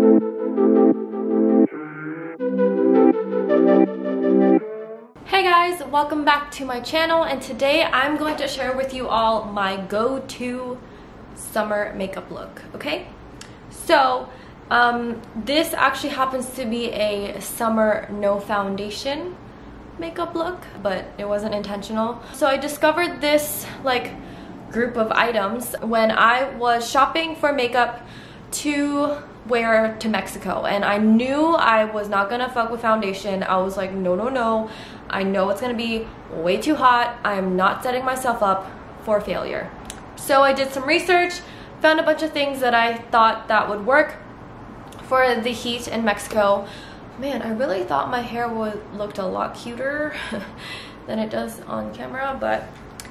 Hey guys, welcome back to my channel, and today I'm going to share with you all my go-to summer makeup look, okay? So, this actually happens to be a summer no foundation makeup look, but it wasn't intentional. So I discovered this like group of items when I was shopping for makeup to wear to Mexico, and I knew I was not gonna fuck with foundation. I was like, no, I know it's gonna be way too hot. I'm not setting myself up for failure. So I did some research, found a bunch of things that I thought that would work for the heat in Mexico. Man, I really thought my hair looked a lot cuter than it does on camera, but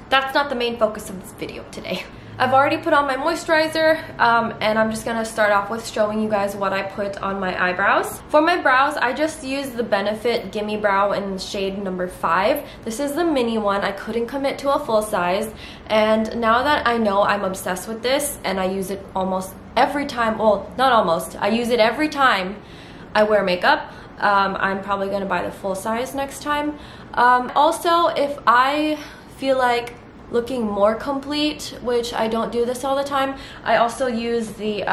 that's not the main focus of this video today. I've already put on my moisturizer, and I'm just gonna start off with showing you guys what I put on my eyebrows. For my brows, I just used the Benefit Gimme Brow in shade number 5. This is the mini one. I couldn't commit to a full size, and now that I know I'm obsessed with this, and I use it almost every time, well, not almost, I use it every time I wear makeup. I'm probably gonna buy the full size next time. Also, if I feel like looking more complete, which I don't do this all the time, I also use the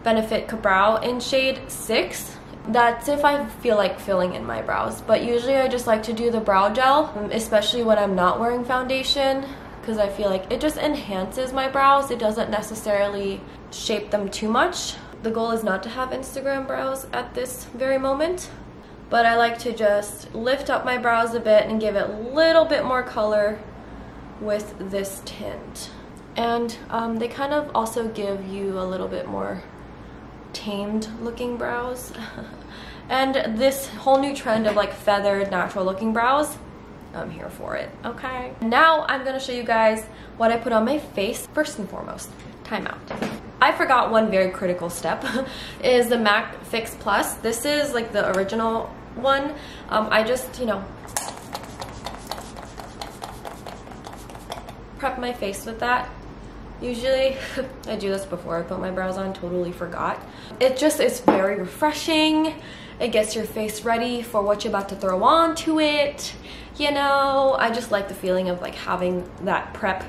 Benefit Brow in shade 6. That's if I feel like filling in my brows, but usually I just like to do the brow gel, especially when I'm not wearing foundation, because I feel like it just enhances my brows. It doesn't necessarily shape them too much. The goal is not to have Instagram brows at this very moment, but I like to just lift up my brows a bit and give it a little bit more color with this tint. And they kind of also give you a little bit more tamed looking brows. And this whole new trend of like feathered natural looking brows, I'm here for it, okay? Now I'm gonna show you guys what I put on my face. First and foremost, time out. I forgot one very critical step is the MAC Fix Plus. This is like the original one. I just, you know, prep my face with that. Usually I do this before I put my brows on, totally forgot. It's very refreshing. It gets your face ready for what you're about to throw onto it. You know, I just like the feeling of like having that prep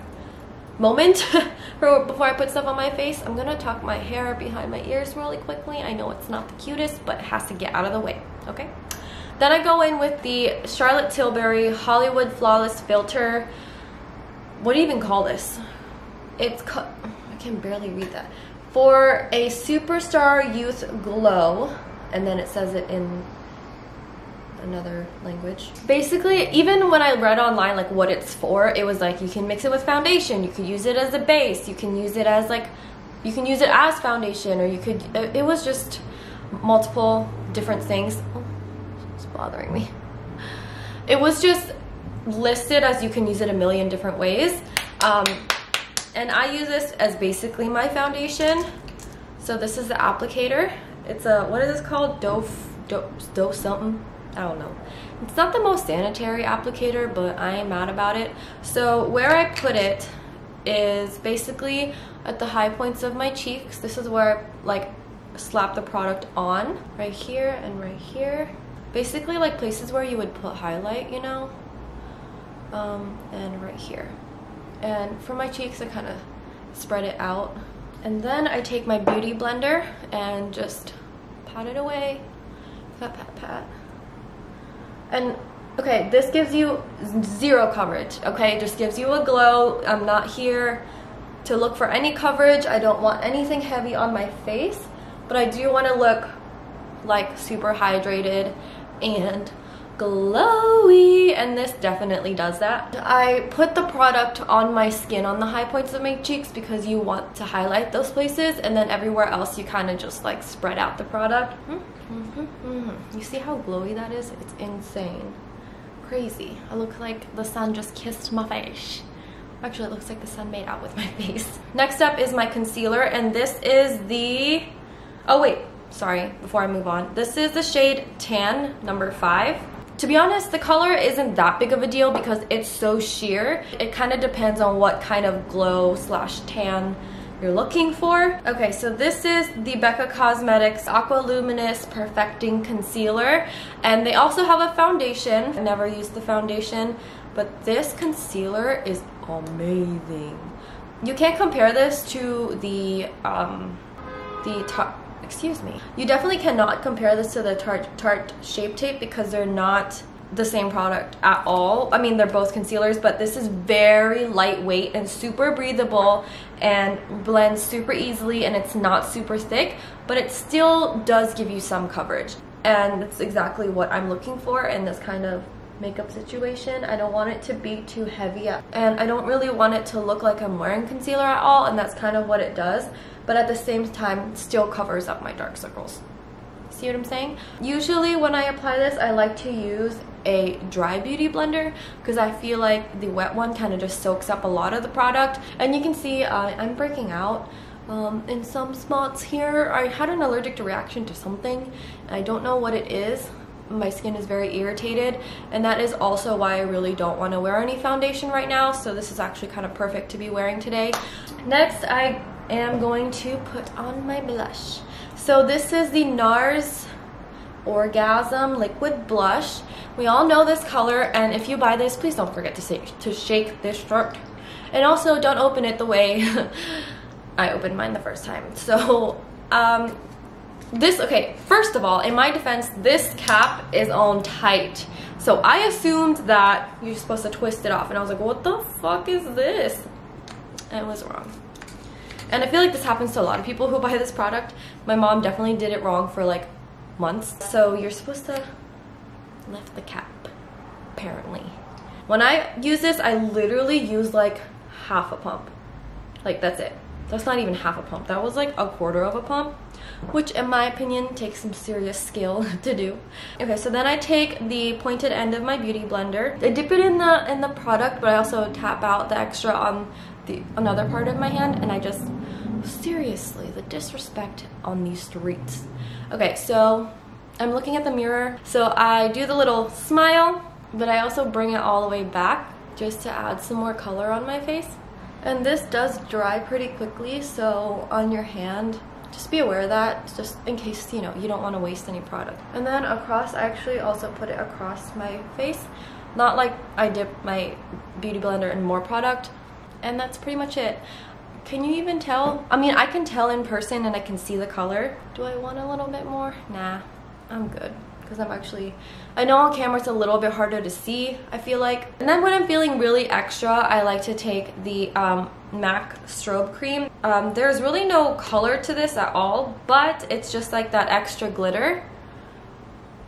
moment before I put stuff on my face. I'm gonna tuck my hair behind my ears really quickly. I know it's not the cutest, but it has to get out of the way, okay? Then I go in with the Charlotte Tilbury Hollywood Flawless Filter. What do you even call this? I can barely read that. For a Superstar Youth Glow, and then it says it in another language. Basically, even when I read online like what it's for, it was like you can mix it with foundation, you could use it as a base, you can use it as like, you can use it as foundation, or you could, it was just multiple different things. Oh, it's bothering me. It was just listed as you can use it a million different ways. And I use this as basically my foundation. So this is the applicator. It's a, what is this called? Doe something? I don't know. It's not the most sanitary applicator, but I am mad about it. So where I put it is basically at the high points of my cheeks. This is where I like slap the product on, right here and right here. Basically like places where you would put highlight, you know, and right here. And for my cheeks, I kind of spread it out. And then I take my beauty blender and just pat it away. Pat, pat, pat. And okay, this gives you zero coverage, okay? It just gives you a glow. I'm not here to look for any coverage. I don't want anything heavy on my face, but I do want to look like super hydrated and glowy, and this definitely does that. I put the product on my skin on the high points of my cheeks because you want to highlight those places, and then everywhere else you kind of just like spread out the product. You see how glowy that is? It's insane. Crazy. I look like the sun just kissed my face. Actually, it looks like the sun made out with my face. Next up is my concealer, and this is the, oh wait, sorry, before I move on. This is the shade Tan number 5. To be honest, the color isn't that big of a deal because it's so sheer. It kind of depends on what kind of glow slash tan you're looking for. Okay, so this is the BECCA Cosmetics Aqua Luminous Perfecting Concealer, and they also have a foundation. I never used the foundation, but this concealer is amazing. You can't compare this to the excuse me. You definitely cannot compare this to the Tarte Shape Tape because they're not the same product at all. I mean, they're both concealers, but this is very lightweight and super breathable and blends super easily, and it's not super thick, but it still does give you some coverage. And that's exactly what I'm looking for in this kind of makeup situation. I don't want it to be too heavy, and I don't really want it to look like I'm wearing concealer at all, and that's kind of what it does, but at the same time still covers up my dark circles. See what I'm saying? Usually when I apply this, I like to use a dry beauty blender because I feel like the wet one kind of just soaks up a lot of the product. And you can see I'm breaking out in some spots here. I had an allergic reaction to something. I don't know what it is. My skin is very irritated, and that is also why I really don't want to wear any foundation right now, so this is actually kind of perfect to be wearing today. Next, I am going to put on my blush. So this is the NARS Orgasm Liquid Blush. We all know this color, and if you buy this, please don't forget to shake this short, and also don't open it the way I opened mine the first time. So okay, first of all, in my defense, this cap is on tight. So I assumed that you're supposed to twist it off, and I was like, what the fuck is this? And it was wrong. And I feel like this happens to a lot of people who buy this product. My mom definitely did it wrong for like months. So you're supposed to lift the cap, apparently. When I use this, I literally use like half a pump. Like, that's it. That's not even half a pump. That was like a quarter of a pump, which in my opinion takes some serious skill to do. Okay, so then I take the pointed end of my beauty blender. I dip it in the product, but I also tap out the extra on another part of my hand, and I just, seriously, the disrespect on these streets. Okay, so I'm looking at the mirror. So I do the little smile, but I also bring it all the way back just to add some more color on my face. And this does dry pretty quickly, so on your hand, just be aware of that, just in case, you know, you don't want to waste any product. And then across, I actually also put it across my face. Not like I dip my beauty blender in more product. And that's pretty much it. Can you even tell? I mean, I can tell in person and I can see the color. Do I want a little bit more? Nah, I'm good. Because I'm actually, I know on camera it's a little bit harder to see, I feel like. And then when I'm feeling really extra, I like to take the MAC Strobe Cream. There's really no color to this at all, but it's just like that extra glitter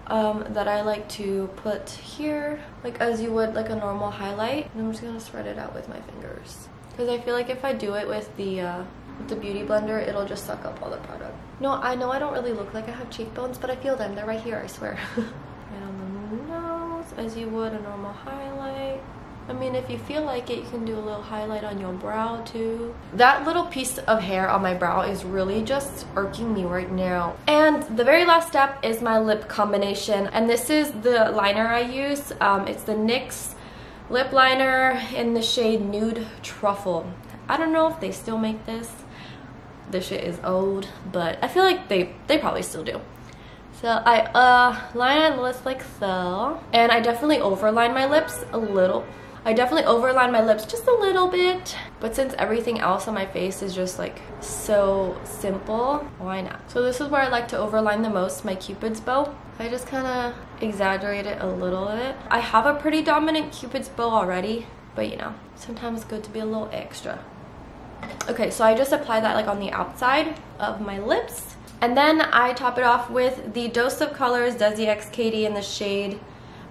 that I like to put here, like as you would like a normal highlight. And I'm just gonna spread it out with my fingers. Because I feel like if I do it with the beauty blender, it'll just suck up all the product. No, I know I don't really look like I have cheekbones, but I feel them. They're right here, I swear. And on the nose, as you would a normal highlight. I mean, if you feel like it, you can do a little highlight on your brow too. That little piece of hair on my brow is really just irking me right now. And the very last step is my lip combination. And this is the liner I use. It's the NYX lip liner in the shade Nude Truffle. I don't know if they still make this. This shit is old, but I feel like they probably still do. So I line my lips like so. And I definitely overline my lips a little. I definitely overline my lips just a little bit. But since everything else on my face is just like so simple, why not? So this is where I like to overline the most, my Cupid's bow. I just kind of exaggerate it a little bit. I have a pretty dominant Cupid's bow already, but you know, sometimes it's good to be a little extra. Okay, so I just apply that like on the outside of my lips. And then I top it off with the Dose of Colors DEXI X KATY in the shade.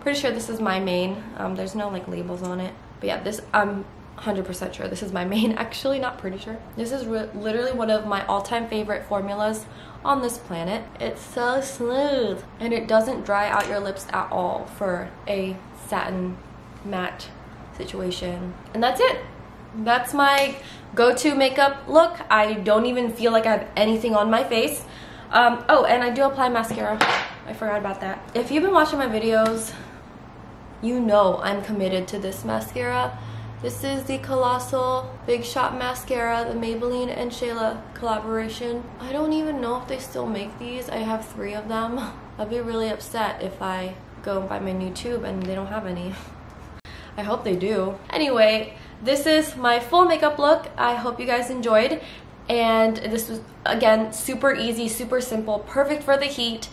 Pretty sure this is my main. There's no like labels on it. But yeah, this, I'm 100% sure this is my main, actually, not pretty sure. This is literally one of my all-time favorite formulas on this planet. It's so smooth. And it doesn't dry out your lips at all for a satin matte situation. And that's it. That's my go-to makeup look. I don't even feel like I have anything on my face. Oh, and I do apply mascara. I forgot about that. If you've been watching my videos, you know I'm committed to this mascara. This is the Colossal Big Shot Mascara, the Maybelline and SHAYLA collaboration. I don't even know if they still make these. I have 3 of them. I'd be really upset if I go and buy my new tube and they don't have any. I hope they do. Anyway, this is my full makeup look. I hope you guys enjoyed. And this was, again, super easy, super simple, perfect for the heat.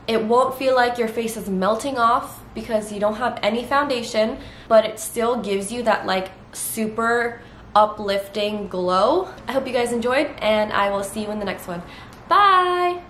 It won't feel like your face is melting off because you don't have any foundation, but it still gives you that like super uplifting glow. I hope you guys enjoyed, and I will see you in the next one. Bye!